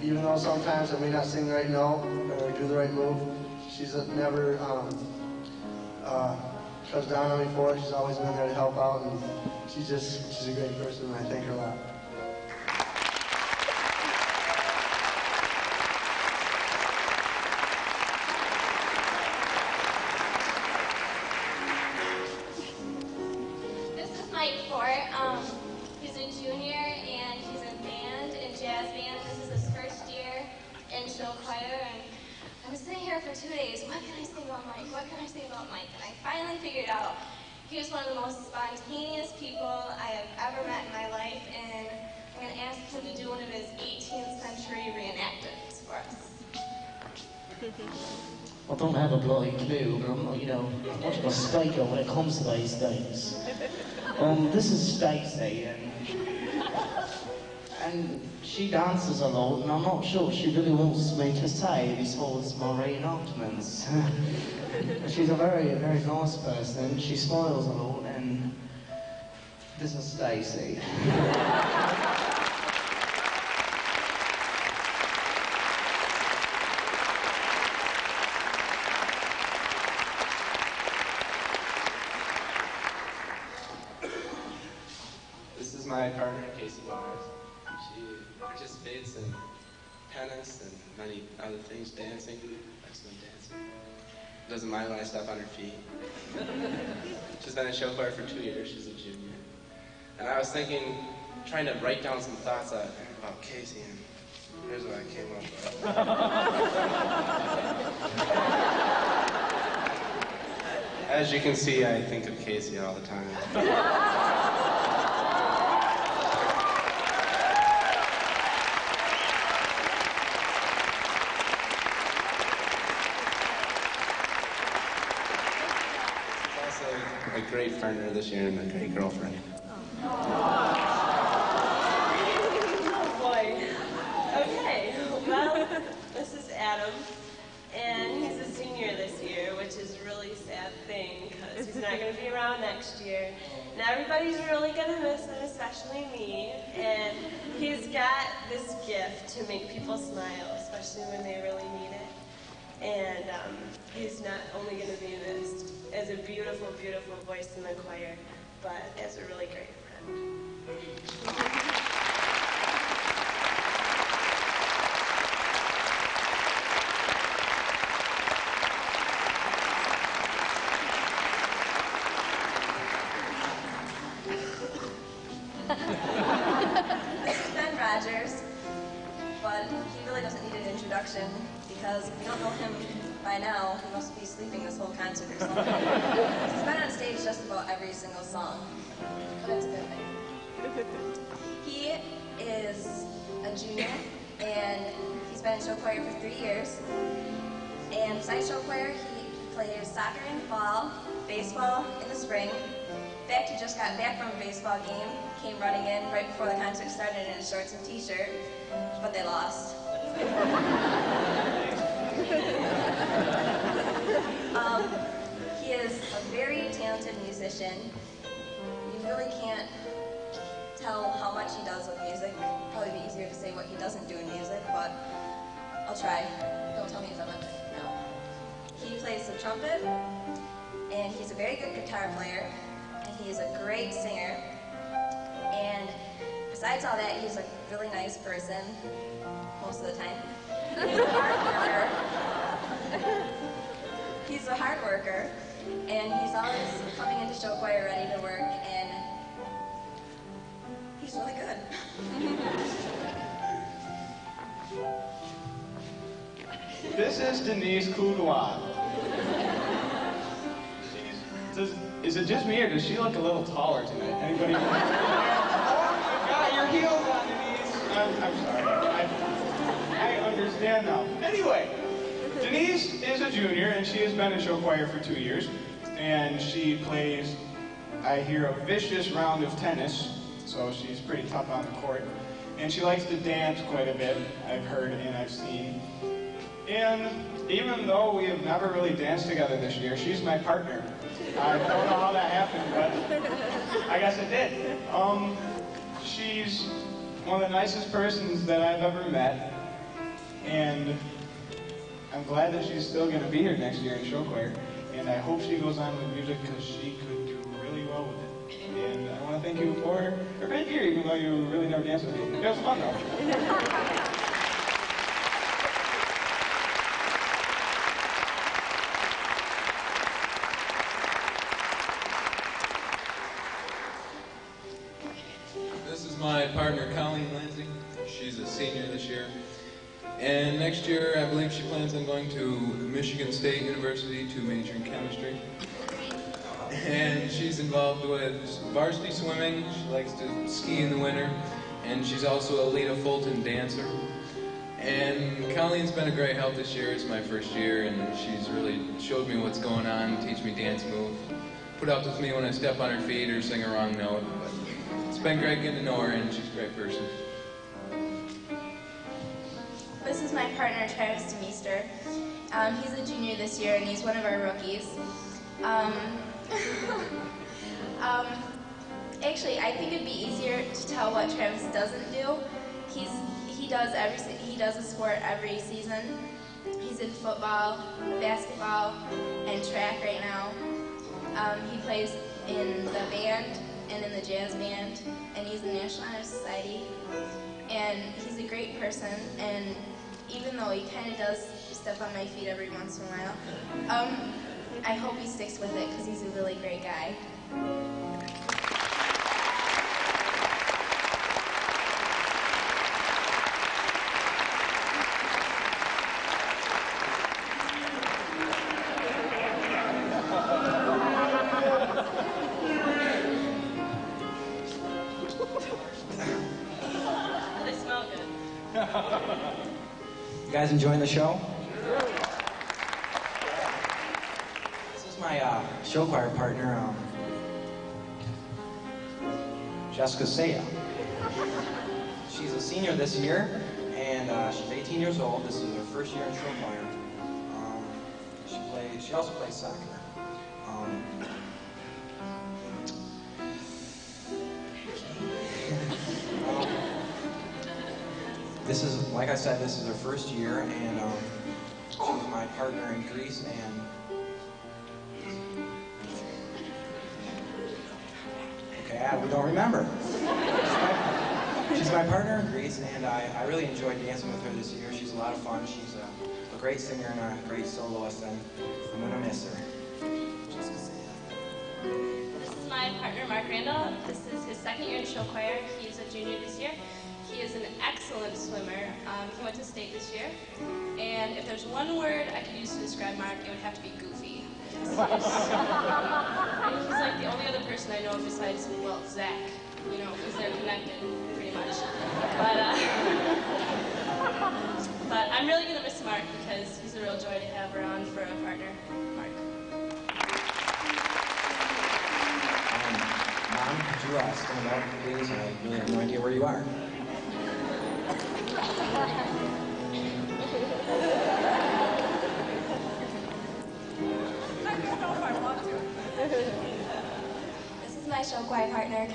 even though sometimes I may not sing the right note or do the right move, she's never shuts down on me for it. She's always been there to help out, and she's a great person, and I thank her a lot. This is Mike Fort. He's a junior, and he's in band, in jazz band. This is his first year in show choir, and I was sitting here for 2 days. What can I say about Mike? What can I say about Mike? And I finally figured out he was one of the most spontaneous people I have ever met in my life, and I'm going to ask him to do one of his 18th century reenactments for us. I don't have a bloody clue, but I'm, much of a psycho when it comes to these things. This is Stacey, and she dances a lot, and I'm not sure she really wants me to say besides my reenactments. She's a very, very nice person. She smiles a lot, and this is Stacey. This is my partner, Casey Bowers. She participates in tennis and many other things, dancing, excellent dancing. Doesn't mind when I step on her feet. She's been in show choir for 2 years, she's a junior. And I was thinking, trying to write down some thoughts about Casey, and here's what I came up with. As you can see, I think of Casey all the time. A great friend this year and a great girlfriend. Oh boy. Okay, well, this is Adam, and he's a senior this year, which is a really sad thing because he's not going to be around next year. And everybody's really going to miss him, especially me. And he's got this gift to make people smile, especially when they really need it. And he's not only going to be missed as a beautiful, beautiful voice in the choir, but as a really great friend. This is Ben Rogers, but he really doesn't need an introduction because if you don't know him by now, he must be sleeping this whole concert or something. He's been on stage just about every single song, but it's a good thing. He is a junior, and he's been in show choir for 3 years. And besides show choir, he plays soccer in the fall, baseball in the spring. In fact, he just got back from a baseball game, came running in right before the concert started in his shorts and t-shirt, but they lost. He is a very talented musician. You really can't tell how much he does with music. It'd probably be easier to say what he doesn't do in music, but I'll try. Don't tell me if I'm not. No. He plays the trumpet, and he's a very good guitar player, and he's a great singer. And besides all that, he's a really nice person most of the time. He's a hard worker. He's a hard worker, and he's always coming into show choir ready to work, and he's really good. This is Denise Couloir. Is it just me, or does she look a little taller tonight? Anybody? Oh my God, your heels on, Denise. I'm sorry. I understand now. Anyway, Denise is a junior, and she has been in show choir for 2 years. And she plays, I hear, a vicious round of tennis, so she's pretty tough on the court. And she likes to dance quite a bit, I've heard and I've seen. And even though we have never really danced together this year, she's my partner. I don't know how that happened, but I guess it did. She's one of the nicest persons that I've ever met, And I'm glad that she's still going to be here next year in show choir. And I hope she goes on with music because she could do really well with it. And I want to thank you for her great year, even though you really never danced with me. It was fun though. This is my partner, Colleen Lindsay. She's a senior this year. And next year, I believe she plans on going to Michigan State University to major in chemistry. And she's involved with varsity swimming. She likes to ski in the winter. And she's also a Lita Fulton dancer. And Colleen's been a great help this year. It's my first year, and she's really showed me what's going on, teach me dance moves, put up with me when I step on her feet or sing a wrong note. But it's been great getting to know her, and she's a great person. This is my partner, Travis DeMeester. He's a junior this year, and he's one of our rookies. Actually, I think it'd be easier to tell what Travis doesn't do. He does a sport every season. He's in football, basketball, and track right now. He plays in the band and in the jazz band, and he's in the National Honor Society. And he's a great person, and even though he kind of does step on my feet every once in a while, I hope he sticks with it because he's a really great guy. They smell good. You guys enjoying the show? This is my show choir partner, Jessica Saya. She's a senior this year, and she's 18 years old. This is her first year in show choir. She also plays soccer. This is, like I said, this is her first year, and she's my partner in Greece, and okay, we don't remember. She's my partner in Greece, and I really enjoyed dancing with her this year. She's a lot of fun. She's a great singer and a great soloist, and I'm gonna miss her. This is my partner, Mark Randall. This is his second year in show choir. He's a junior this year. He is an excellent swimmer. He went to state this year. And if there's one word I could use to describe Mark, it would have to be goofy. He's like the only other person I know besides, well, Zach, you know, because they're connected, pretty much. But I'm really going to miss Mark because he's a real joy to have around for a partner. Mark. Mom, could you stand up, please? I really have no idea where you are. This is my show choir partner,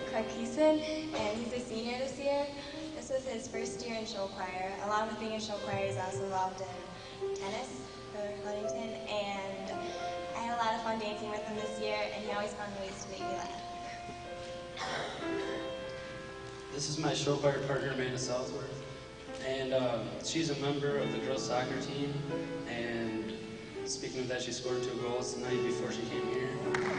Clark Keeson, and he's a senior this year. This was his first year in show choir. Along with being in show choir, he's also involved in tennis for Huntington, and I had a lot of fun dancing with him this year, and he always found ways to make me laugh. This is my show choir partner, Amanda Southworth, and she's a member of the girls soccer team, and speaking of that, she scored 2 goals the night before she came here. She's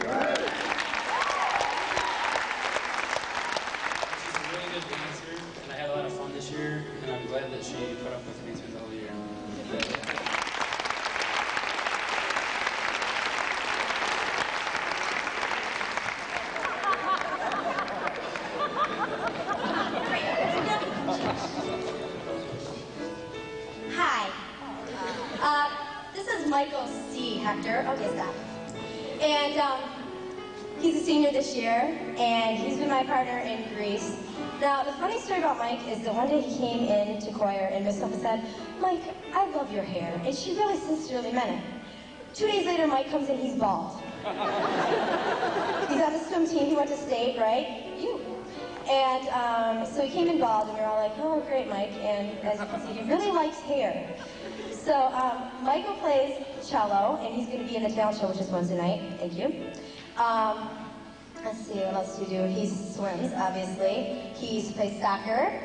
a really good dancer, and I had a lot of fun this year, and I'm glad that she put up with me through the whole year. Michael C. Hector. Okay, stop. And he's a senior this year, and he's been my partner in Greece. Now, the funny story about Mike is that one day he came in to choir, and Miss Silva said, "Mike, I love your hair," and she really sincerely meant it. 2 days later, Mike comes in, he's bald. He's on the swim team, he went to state, right? And so he came involved, and we were all like, oh, great, Mike. And as you can see, he really likes hair. So Michael plays cello, and he's going to be in the talent show, which is Wednesday night. Thank you. Let's see, what else do you do? He swims, obviously. He plays soccer.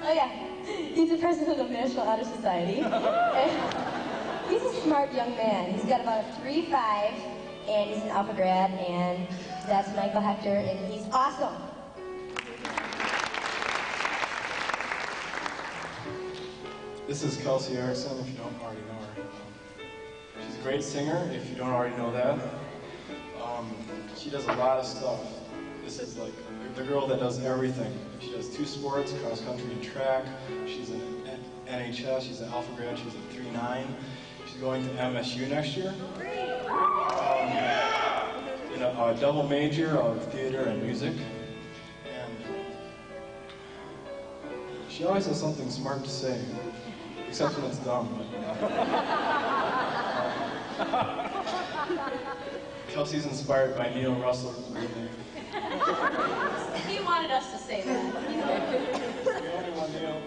Oh, yeah. He's the president of National Honor Society. And he's a smart young man. He's got about a 3.5, and he's an Alpha grad, and that's Michael Hector, and he's awesome. This is Kelsey Erickson, if you don't already know her. She's a great singer, if you don't already know that. She does a lot of stuff. This is like the girl that does everything. She does 2 sports, cross country and track. She's an NHS, she's an Alpha grad, she's a 3.9. She's going to MSU next year. In a double major of theater and music. And she always has something smart to say, except when it's dumb. Kelsey's inspired by Neil Russell. He wanted us to say that. The only one, Neil.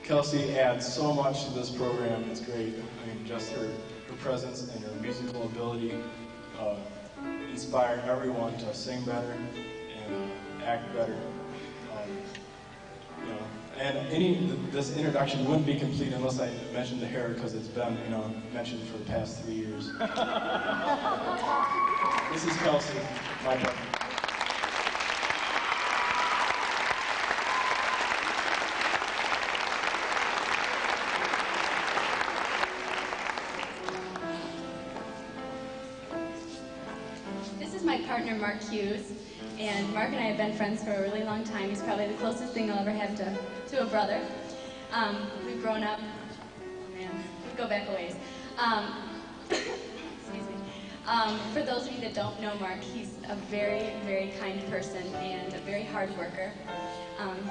Kelsey adds so much to this program. It's great. I mean, just her presence and her musical ability inspire everyone to sing better and act better. You know, and this introduction wouldn't be complete unless I mentioned the hair, because it's been, you know, mentioned for the past 3 years. This is Kelsey, my partner. This is my partner, Mark Hughes. And Mark and I have been friends for a really long time. He's probably the closest thing I'll ever have to a brother. We've grown up, oh man, we go back a ways. Excuse me. For those of you that don't know Mark, he's a very, very kind person and a very hard worker.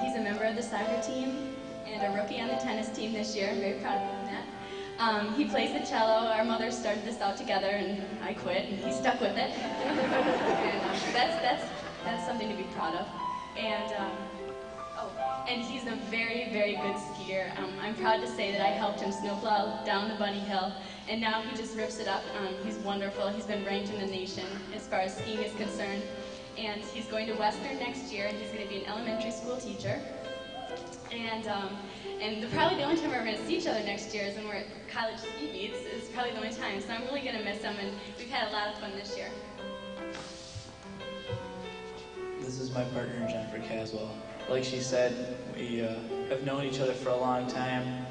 He's a member of the soccer team and a rookie on the tennis team this year. I'm very proud of him of that. He plays the cello. Our mothers started this out together, and I quit, and he stuck with it. And that's something to be proud of. And he's a very, very good skier. I'm proud to say that I helped him snowplow down the bunny hill, and now he just rips it up. He's wonderful. He's been ranked in the nation as far as skiing is concerned. And he's going to Western next year, and he's going to be an elementary school teacher. And probably the only time we're going to see each other next year is when we're at college ski meets. It's probably the only time, so I'm really going to miss him, and we've had a lot of fun this year. This is my partner, Jennifer Caswell. Like she said, we have known each other for a long time,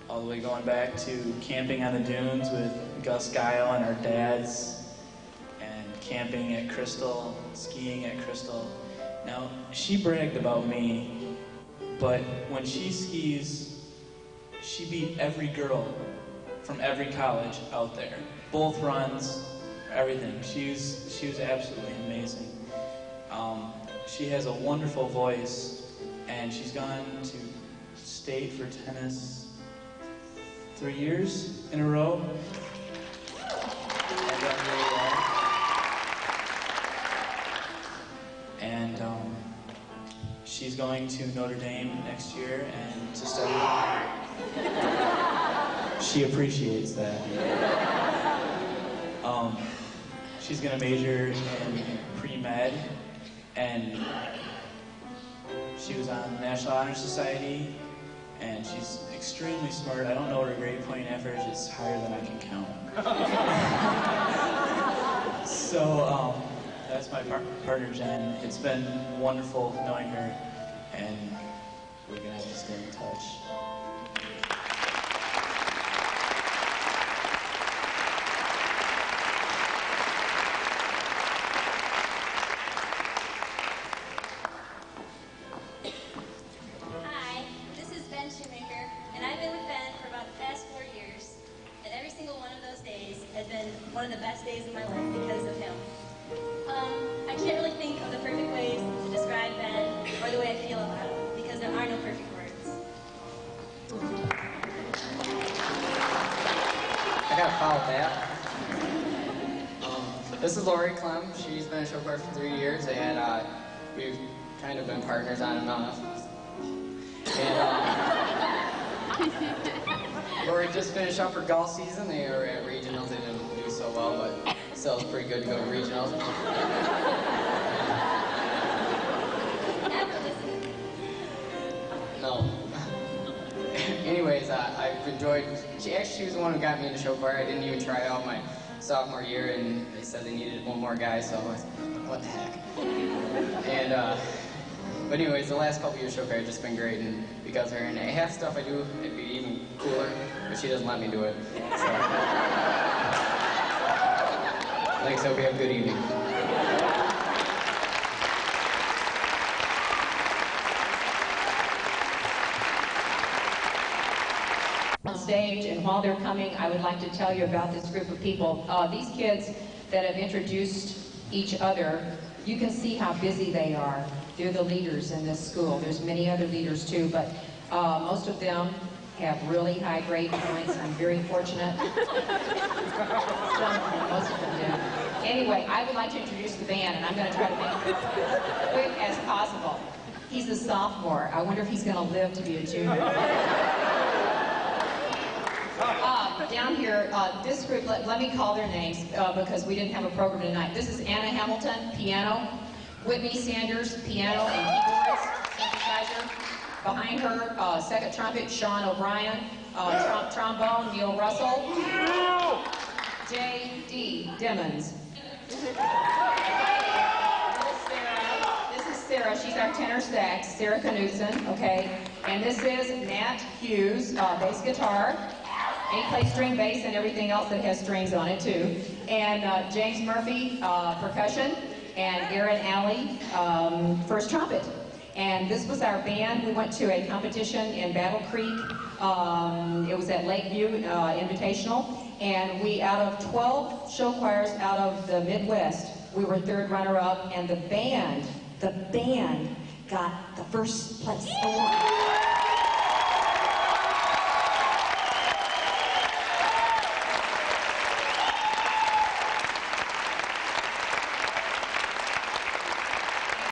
all the way going back to camping on the dunes with Gus Guile and our dads, and camping at Crystal, skiing at Crystal. Now, she bragged about me, but when she skis, she beat every girl from every college out there. Both runs, everything. She was absolutely amazing. She has a wonderful voice, and she's gone to state for tennis 3 years in a row. And done really well. And she's going to Notre Dame next year and to study. She appreciates that. She's going to major in pre-med, and she was on the National Honor Society, and she's extremely smart. I don't know what her grade point average is, higher than I can count. So that's my partner, Jen. It's been wonderful knowing her, and we're going to have to stay in touch. One of the best days of my life because of him. I can't really think of the perfect ways to describe Ben or the way I feel about him, because there are no perfect words. I gotta follow that. This is Lori Clem. She's been a show choir for 3 years, and we've kind of been partners on and off. And Lori just finished up her golf season. They were at regionals. They didn't do so well, but still it's pretty good to go to regionals. No. Anyways, I've enjoyed. She was the one who got me into show choir. I didn't even try out my sophomore year, and they said they needed one more guy, so I was like, what the heck? And but anyways, the last couple years show choir have just been great, and because of her, and half the stuff I do, it'd be even cooler, but she doesn't let me do it. So, thanks. Hope you have a good evening. On stage, and while they're coming, I would like to tell you about this group of people. These kids that have introduced each other, you can see how busy they are. They're the leaders in this school. There's many other leaders too, but most of them have really high grade points. I'm very fortunate. Most of them do. Anyway, I would like to introduce the band, and I'm going to try to make it as quick as possible. He's a sophomore. I wonder if he's going to live to be a junior. Down here, this group, let me call their names because we didn't have a program tonight. This is Anna Hamilton, piano. Whitney Sanders, piano and keyboards, synthesizer. Behind her, second trumpet, Sean O'Brien. Trombone, Neil Russell. J.D. Dimmons. This is Sarah. She's our tenor sax, Sarah Knudsen, okay? And this is Nat Hughes, bass guitar. He plays string bass and everything else that has strings on it too. And James Murphy, percussion. And Aaron Alley, first trumpet. And this was our band. We went to a competition in Battle Creek. It was at Lakeview Invitational. And we, out of 12 show choirs out of the Midwest, we were third runner-up. And the band got the first place award.